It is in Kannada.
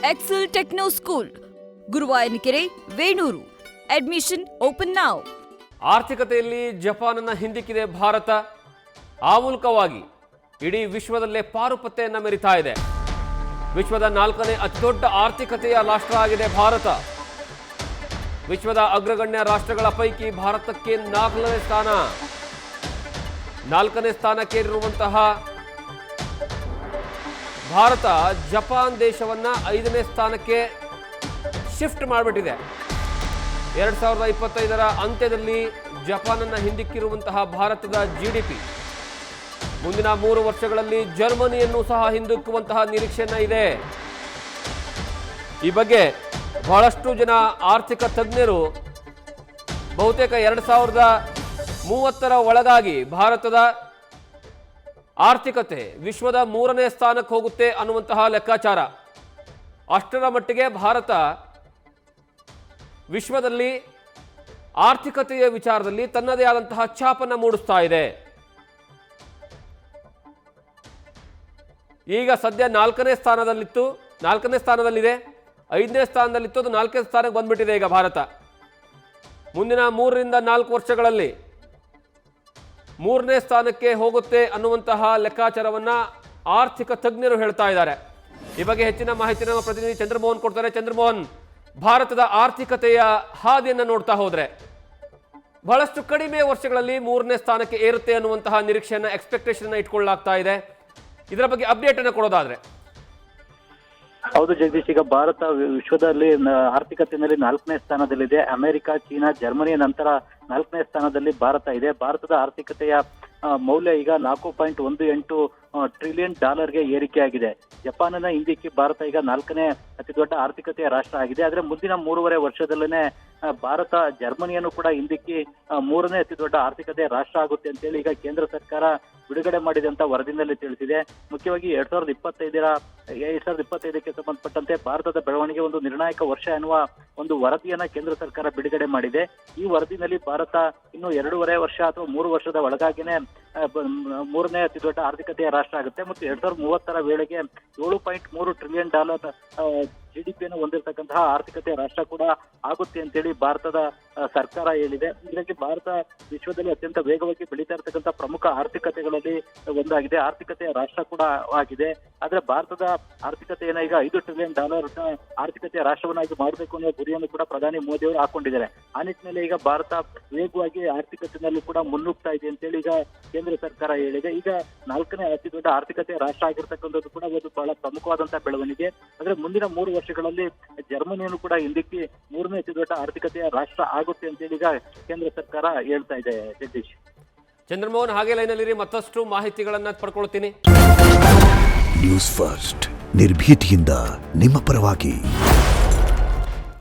Excel techno school, Guruvayanakere, Venur. Admission open now. ಆರ್ಥಿಕತೆಯಲ್ಲಿ ಜಪಾನನ್ನ ಹಿಂದಿಕ್ಕಿದೆ ಭಾರತ. ಆ ಮೂಲಕವಾಗಿ ಇಡೀ ವಿಶ್ವದಲ್ಲೇ ಪಾರುಪತ್ತೆಯನ್ನ ಮೆರಿತಾ ಇದೆ. ವಿಶ್ವದ 4ನೇ ಅತಿದೊಡ್ಡ ಆರ್ಥಿಕತೆಯ ರಾಷ್ಟ್ರ ಆಗಿದೆ ಭಾರತ. ವಿಶ್ವದ ಅಗ್ರಗಣ್ಯ ರಾಷ್ಟ್ರಗಳ ಪೈಕಿ ಭಾರತಕ್ಕೆ 4ನೇ ಸ್ಥಾನ. 4ನೇ ಸ್ಥಾನಕ್ಕೇರಿರುವಂತಹ ಭಾರತ ಜಪಾನ್ ದೇಶವನ್ನ 5ನೇ ಸ್ಥಾನಕ್ಕೆ ಶಿಫ್ಟ್ ಮಾಡಿಬಿಟ್ಟಿದೆ. 2025ರ ಅಂತ್ಯದಲ್ಲಿ ಜಪಾನನ್ನ ಹಿಂದಿಕ್ಕಿರುವಂತಹ ಭಾರತದ GDP ಮುಂದಿನ 3 ವರ್ಷಗಳಲ್ಲಿ ಜರ್ಮನಿಯನ್ನು ಸಹ ಹಿಂದಿಕ್ಕುವಂತಹ ನಿರೀಕ್ಷೆಯನ್ನ ಇದೆ. ಈ ಬಗ್ಗೆ ಬಹಳಷ್ಟು ಜನ ಆರ್ಥಿಕ ತಜ್ಞರು ಬಹುತೇಕ 2030ರ ಒಳಗಾಗಿ ಭಾರತದ ಆರ್ಥಿಕತೆ ವಿಶ್ವದ 3ನೇ ಸ್ಥಾನಕ್ಕೆ ಹೋಗುತ್ತೆ ಅನ್ನುವಂತಹ ಲೆಕ್ಕಾಚಾರ. ಅಷ್ಟರ ಮಟ್ಟಿಗೆ ಭಾರತ ವಿಶ್ವದಲ್ಲಿ ಆರ್ಥಿಕತೆಯ ವಿಚಾರದಲ್ಲಿ ತನ್ನದೇ ಆದಂತಹ ಛಾಪನ್ನು ಮೂಡಿಸ್ತಾ ಇದೆ. ಈಗ ಸದ್ಯ 4ನೇ ಸ್ಥಾನದಲ್ಲಿದೆ. 5ನೇ ಸ್ಥಾನದಲ್ಲಿತ್ತು, ಅದು 4ನೇ ಸ್ಥಾನಕ್ಕೆ ಬಂದ್ಬಿಟ್ಟಿದೆ ಈಗ ಭಾರತ. ಮುಂದಿನ 3ರಿಂದ 4 ವರ್ಷಗಳಲ್ಲಿ 3ನೇ ಸ್ಥಾನಕ್ಕೆ ಹೋಗುತ್ತೆ ಅನ್ನುವಂತಹ ಲೆಕ್ಕಾಚಾರವನ್ನ ಆರ್ಥಿಕ ತಜ್ಞರು ಹೇಳ್ತಾ ಇದ್ದಾರೆ. ಈ ಬಗ್ಗೆ ಹೆಚ್ಚಿನ ಮಾಹಿತಿ ನಮ್ಮ ಪ್ರತಿನಿಧಿ ಚಂದ್ರಮೋಹನ್ ಕೊಡ್ತಾರೆ. ಚಂದ್ರಮೋಹನ್, ಭಾರತದ ಆರ್ಥಿಕತೆಯ ಹಾದಿಯನ್ನು ನೋಡ್ತಾ ಹೋದ್ರೆ ಬಹಳಷ್ಟು ಕಡಿಮೆ ವರ್ಷಗಳಲ್ಲಿ 3ನೇ ಸ್ಥಾನಕ್ಕೆ ಏರುತ್ತೆ ಅನ್ನುವಂತಹ ನಿರೀಕ್ಷೆಯನ್ನ ಎಕ್ಸ್ಪೆಕ್ಟೇಷನ್ ಇಟ್ಕೊಳ್ಳಲಾಗ್ತಾ ಇದೆ. ಇದರ ಬಗ್ಗೆ ಅಪ್ಡೇಟ್ ಅನ್ನು ಕೊಡೋದಾದ್ರೆ. ಹೌದು ಜಗದೀಶ್, ಈಗ ಭಾರತ ವಿಶ್ವದಲ್ಲಿ ಆರ್ಥಿಕತೆಯಲ್ಲಿ 4ನೇ ಸ್ಥಾನದಲ್ಲಿದೆ. ಅಮೆರಿಕ, ಚೀನಾ, ಜರ್ಮನಿಯ ನಂತರ 4ನೇ ಸ್ಥಾನದಲ್ಲಿ ಭಾರತ ಇದೆ. ಭಾರತದ ಆರ್ಥಿಕತೆಯ ಮೌಲ್ಯ ಈಗ $4.18 ಟ್ರಿಲಿಯನ್ ಗೆ ಏರಿಕೆಯಾಗಿದೆ. ಜಪಾನಿನ ಹಿಂದಿಕ್ಕಿ ಭಾರತ ಈಗ 4ನೇ ಅತಿ ದೊಡ್ಡ ಆರ್ಥಿಕತೆಯ ರಾಷ್ಟ್ರ ಆಗಿದೆ. ಆದ್ರೆ ಮುಂದಿನ 3.5 ವರ್ಷದಲ್ಲೇನೆ ಭಾರತ ಜರ್ಮನಿಯನ್ನು ಕೂಡ ಹಿಂದಿಕ್ಕಿ 3ನೇ ಅತಿ ದೊಡ್ಡ ಆರ್ಥಿಕತೆಯ ರಾಷ್ಟ್ರ ಆಗುತ್ತೆ ಅಂತೇಳಿ ಈಗ ಕೇಂದ್ರ ಸರ್ಕಾರ ಬಿಡುಗಡೆ ಮಾಡಿದಂತ ವರದಿನಲ್ಲಿ ತಿಳಿಸಿದೆ. ಮುಖ್ಯವಾಗಿ 2025ಕ್ಕೆ ಸಂಬಂಧಪಟ್ಟಂತೆ ಭಾರತದ ಬೆಳವಣಿಗೆ ಒಂದು ನಿರ್ಣಾಯಕ ವರ್ಷ ಎನ್ನುವ ಒಂದು ವರದಿಯನ್ನ ಕೇಂದ್ರ ಸರ್ಕಾರ ಬಿಡುಗಡೆ ಮಾಡಿದೆ. ಈ ವರದಿನಲ್ಲಿ ಭಾರತ ಇನ್ನು 2.5 ವರ್ಷ ಅಥವಾ 3 ವರ್ಷದ ಒಳಗಾಗಿನೇ 3ನೇ ಅತಿ ದೊಡ್ಡ ಆರ್ಥಿಕತೆಯ ರಾಷ್ಟ್ರ ಆಗುತ್ತೆ ಮತ್ತು 2030ರ ವೇಳೆಗೆ $7.3 ಟ್ರಿಲಿಯನ್ GDPಯನ್ನು ಹೊಂದಿರತಕ್ಕಂತಹ ಆರ್ಥಿಕತೆಯ ರಾಷ್ಟ್ರ ಕೂಡ ಆಗುತ್ತೆ ಅಂತೇಳಿ ಭಾರತದ ಸರ್ಕಾರ ಹೇಳಿದೆ. ಹೀಗಾಗಿ ಭಾರತ ವಿಶ್ವದಲ್ಲಿ ಅತ್ಯಂತ ವೇಗವಾಗಿ ಬೆಳೀತಾ ಇರತಕ್ಕಂಥ ಪ್ರಮುಖ ಆರ್ಥಿಕತೆಗಳಲ್ಲಿ ಒಂದಾಗಿದೆ, ಆರ್ಥಿಕತೆಯ ರಾಷ್ಟ್ರ ಕೂಡ ಆಗಿದೆ. ಆದ್ರೆ ಭಾರತದ ಆರ್ಥಿಕತೆಯನ್ನ ಈಗ $5 ಟ್ರಿಲಿಯನ್ ಆರ್ಥಿಕತೆಯ ರಾಷ್ಟ್ರವನ್ನಾಗಿ ಮಾಡಬೇಕು ಅನ್ನೋ ಗುರಿಯನ್ನು ಕೂಡ ಪ್ರಧಾನಿ ಮೋದಿ ಅವರು ಹಾಕೊಂಡಿದ್ದಾರೆ. ಆ ನಿಟ್ಟಿನಲ್ಲಿ ಈಗ ಭಾರತ ವೇಗವಾಗಿ ಆರ್ಥಿಕತೆಯಲ್ಲೂ ಕೂಡ ಮುನ್ನುಗ್ತಾ ಇದೆ ಅಂತೇಳಿ ಈಗ ಕೇಂದ್ರ ಸರ್ಕಾರ ಹೇಳಿದೆ. ಈಗ 4ನೇ ಅತಿ ದೊಡ್ಡ ಆರ್ಥಿಕತೆಯ ರಾಷ್ಟ್ರ ಆಗಿರ್ತಕ್ಕಂಥದ್ದು ಕೂಡ ಒಂದು ಬಹಳ ಪ್ರಮುಖವಾದಂತಹ ಬೆಳವಣಿಗೆ. ಆದ್ರೆ ಮುಂದಿನ 3 ವರ್ಷಗಳಲ್ಲಿ ಜರ್ಮನಿಯನ್ನು ಕೂಡ ಹಿಂದಿಕ್ಕಿ 3ನೇ ಅತಿ ದೊಡ್ಡ ಆರ್ಥಿಕತೆಯ ರಾಷ್ಟ್ರ ಆಗುತ್ತೆ ಅಂತೇಳಿ ಈಗ ಕೇಂದ್ರ ಸರ್ಕಾರ ಹೇಳ್ತಾ ಇದೆ. ಜಗದೀಶ್, ಚಂದ್ರಮೋಹನ್ ಹಾಗೆ ಲೈನಲ್ಲಿರಿ, ಮತ್ತಷ್ಟು ಮಾಹಿತಿಗಳನ್ನ ಪಡ್ಕೊಳ್ತೀನಿ. ನ್ಯೂಸ್ ಫಸ್ಟ್, ನಿರ್ಭೀತಿಯಿಂದ ನಿಮ್ಮ ಪರವಾಗಿ.